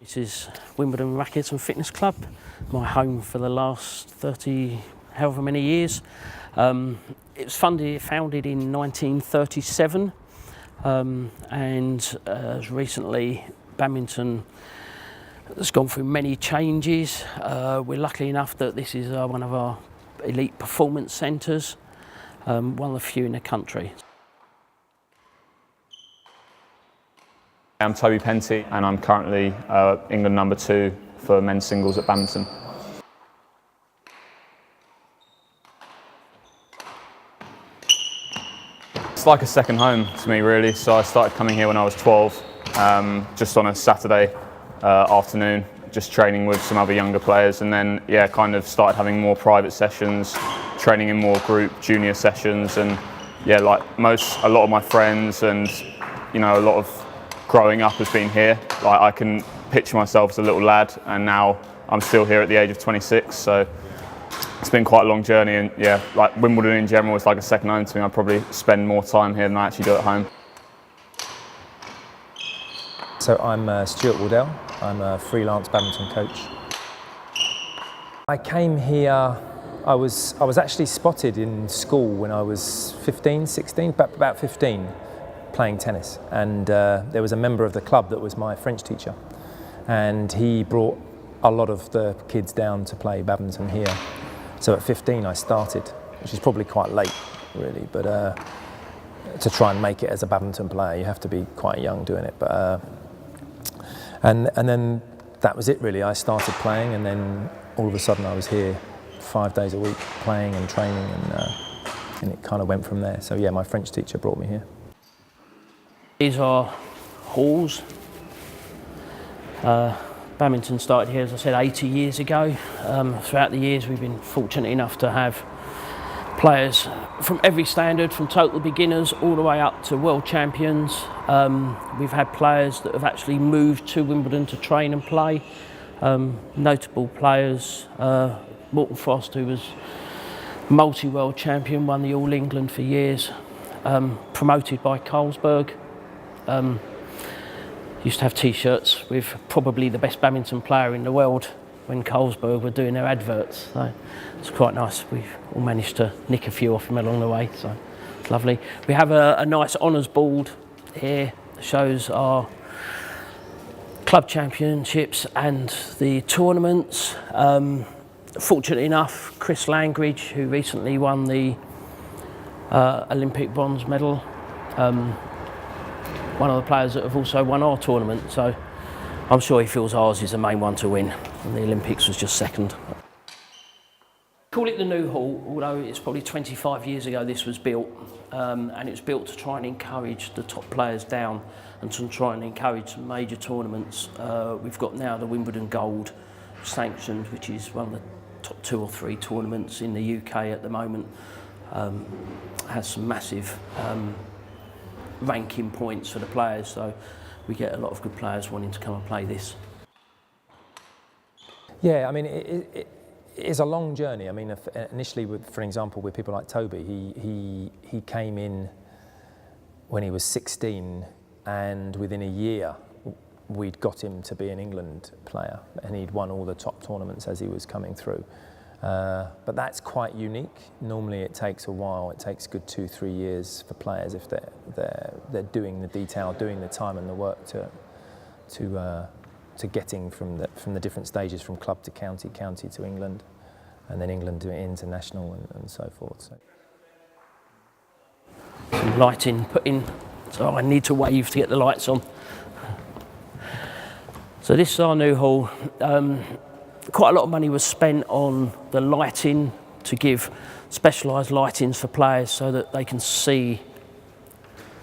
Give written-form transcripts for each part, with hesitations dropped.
This is Wimbledon Racquets and Fitness Club, my home for the last 30 however many years. It was founded in 1937 and recently badminton has gone through many changes. We're lucky enough that this is one of our elite performance centres, one of the few in the country. I'm Toby Penty and I'm currently England #2 for men's singles at badminton. It's like a second home to me really, so I started coming here when I was 12, just on a Saturday afternoon, just training with some other younger players, and then kind of started having more private sessions, training in more group junior sessions, and like a lot of my friends and a lot of growing up has been here. Like, I can picture myself as a little lad, and now I'm still here at the age of 26, so it's been quite a long journey, and like Wimbledon in general is like a second home to me. I probably spend more time here than I actually do at home. So I'm Stuart Wardell. I'm a freelance badminton coach. I came here, I was actually spotted in school when I was 15, 16, about 15, playing tennis, and there was a member of the club that was my French teacher, and he brought a lot of the kids down to play badminton here. So at 15 I started, which is probably quite late really, but to try and make it as a badminton player you have to be quite young doing it. But and then that was it really. I started playing, and then all of a sudden I was here 5 days a week playing and training, and it kind of went from there. So yeah, my French teacher brought me here. These are halls. Badminton started here, as I said, 80 years ago. Throughout the years we've been fortunate enough to have players from every standard, from total beginners all the way up to world champions. We've had players that have actually moved to Wimbledon to train and play. Notable players, Morton Frost, who was multi-world champion, won the All England for years, promoted by Carlsberg. Used to have t-shirts with probably the best badminton player in the world when Carlsberg were doing their adverts. So it's quite nice. We've all managed to nick a few off him along the way, so it's lovely. We have a nice honours board here that shows our club championships and the tournaments. Fortunately enough, Chris Langridge, who recently won the Olympic bronze medal, one of the players that have also won our tournament, so I'm sure he feels ours is the main one to win, and the Olympics was just second. Call it the new hall, although it's probably 25 years ago this was built, and it was built to try and encourage the top players down and to try and encourage some major tournaments. We've got now the Wimbledon Gold sanctioned, which is one of the top 2 or 3 tournaments in the UK at the moment. Has some massive ranking points for the players, so we get a lot of good players wanting to come and play this. Yeah, I mean, it is a long journey. I mean, initially, for example, with people like Toby, he came in when he was 16, and within a year we'd got him to be an England player, and he'd won all the top tournaments as he was coming through. But that's quite unique. Normally it takes a while. It takes a good 2-3 years for players if they're doing the detail, doing the time and the work to getting from the different stages, from club to county, county to England, and then England to international and so forth. So. Some lighting put in, so I need to wave to get the lights on. So this is our new hall. Quite a lot of money was spent on the lighting, to give specialised lightings for players so that they can see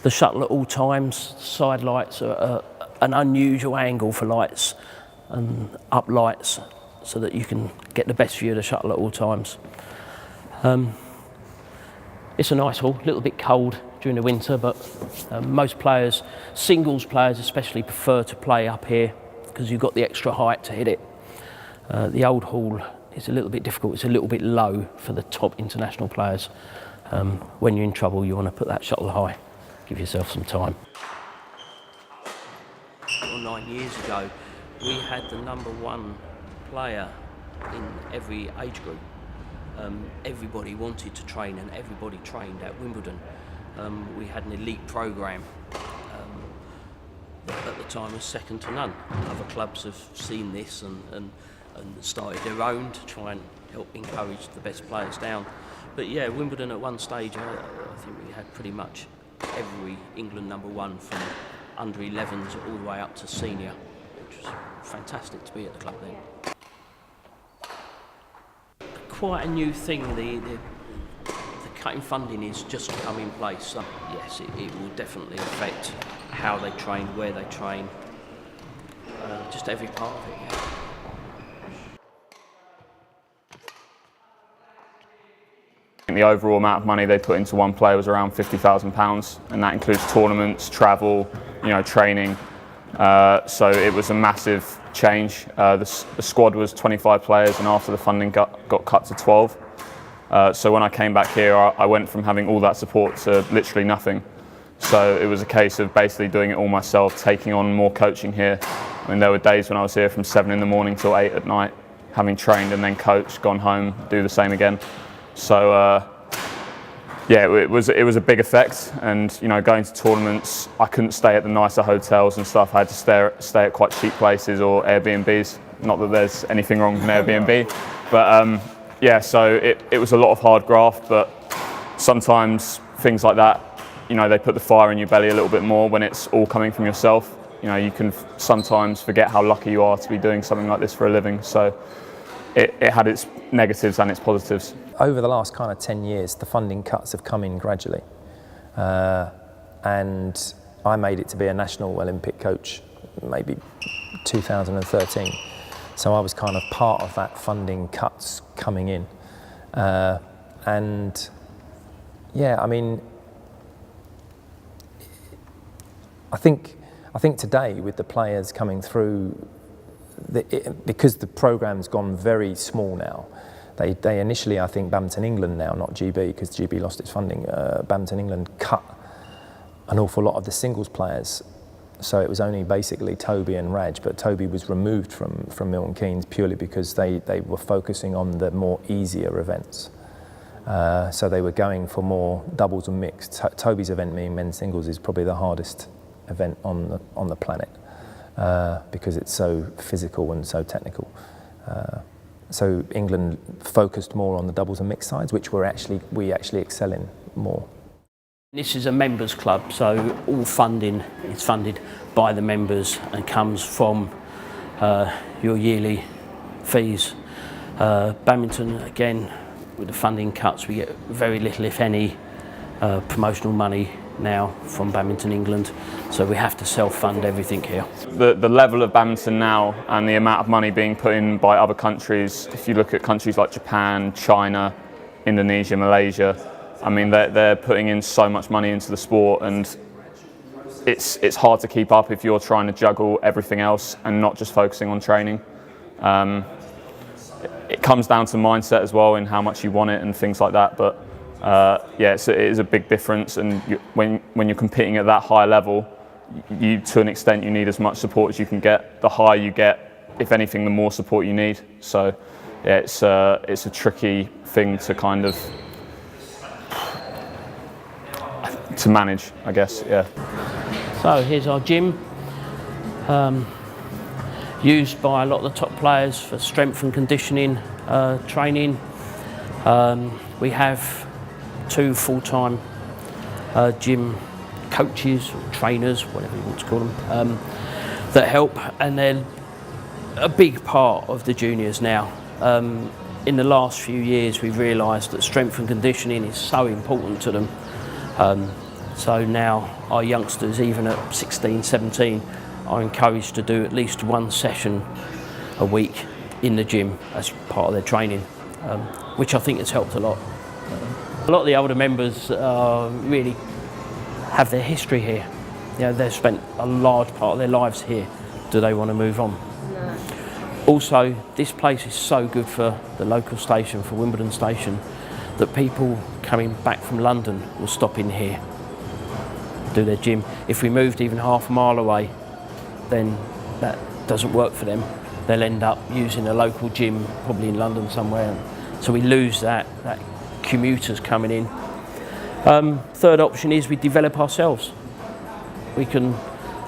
the shuttle at all times. Side lights are an unusual angle for lights, and up lights so that you can get the best view of the shuttle at all times. It's a nice hall, a little bit cold during the winter, but most players, singles players especially, prefer to play up here because you've got the extra height to hit it. The old hall is a little bit difficult. It's a little bit low for the top international players. When you're in trouble, you want to put that shuttle high. Give yourself some time. 9 years ago, we had the #1 player in every age group. Everybody wanted to train and everybody trained at Wimbledon. We had an elite programme that at the time was second to none. Other clubs have seen this and started their own to try and help encourage the best players down. But yeah, Wimbledon at one stage, I think we had pretty much every England #1 from under 11s all the way up to senior, which was fantastic to be at the club then. Quite a new thing, the cutting funding is just come in place. So yes, it will definitely affect how they train, where they train, just every part of it. Yeah. The overall amount of money they put into one player was around £50,000, and that includes tournaments, travel, training. So it was a massive change. The squad was 25 players, and after the funding got cut to 12. So when I came back here, I went from having all that support to literally nothing. So it was a case of basically doing it all myself, taking on more coaching here. I mean, there were days when I was here from 7 in the morning till 8 at night, having trained and then coached, gone home, do the same again. So yeah, it was a big effect, and going to tournaments, I couldn't stay at the nicer hotels and stuff. I had to stay at quite cheap places or Airbnbs. Not that there's anything wrong with an Airbnb, but yeah, so it was a lot of hard graft. But sometimes things like that, they put the fire in your belly a little bit more when it's all coming from yourself. You can sometimes forget how lucky you are to be doing something like this for a living. So it had its negatives and its positives. Over the last kind of 10 years, the funding cuts have come in gradually. And I made it to be a national Olympic coach, maybe 2013. So I was kind of part of that funding cuts coming in. And yeah, I mean, I think today with the players coming through, because the programme's gone very small now, they initially, I think Badminton England now, not GB, because GB lost its funding, Badminton England cut an awful lot of the singles players. So it was only basically Toby and Raj, but Toby was removed from Milton Keynes purely because they were focusing on the more easier events. So they were going for more doubles and mixed. Toby's event, being men's singles, is probably the hardest event on the planet because it's so physical and so technical. So England focused more on the doubles and mixed sides, which we actually excel in more. This is a members club, so all funding is funded by the members and comes from your yearly fees. Badminton, again, with the funding cuts, we get very little, if any, promotional money now from Badminton England, so we have to self-fund everything here. The level of badminton now and the amount of money being put in by other countries, if you look at countries like Japan, China, Indonesia, Malaysia, I mean, they're putting in so much money into the sport, and it's hard to keep up if you're trying to juggle everything else and not just focusing on training. It comes down to mindset as well, in how much you want it and things like that. But yeah, it is a big difference, and when you're competing at that high level, to an extent, you need as much support as you can get. The higher you get, if anything, the more support you need. So yeah, it's a tricky thing to kind of to manage, I guess. Yeah. So here's our gym, used by a lot of the top players for strength and conditioning training. We have 2 full-time gym coaches, or trainers, whatever you want to call them, that help, and they're a big part of the juniors now. In the last few years, we've realised that strength and conditioning is so important to them. So now our youngsters, even at 16, 17, are encouraged to do at least 1 session a week in the gym as part of their training, which I think has helped a lot. A lot of the older members really have their history here. They've spent a large part of their lives here. Do they want to move on? No. Also, this place is so good for the local station, for Wimbledon Station, that people coming back from London will stop in here, do their gym. If we moved even half a mile away, then doesn't work for them, they'll end up using a local gym, probably in London somewhere. So we lose that commuters coming in. Third option is we develop ourselves. We can,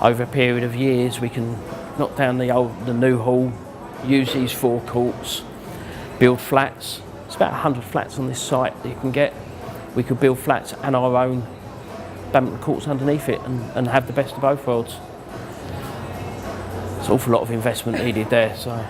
over a period of years, we can knock down the new hall, use these 4 courts, build flats. It's about 100 flats on this site that you can get. We could build flats and our own badminton courts underneath it and have the best of both worlds. There's an awful lot of investment needed there. So.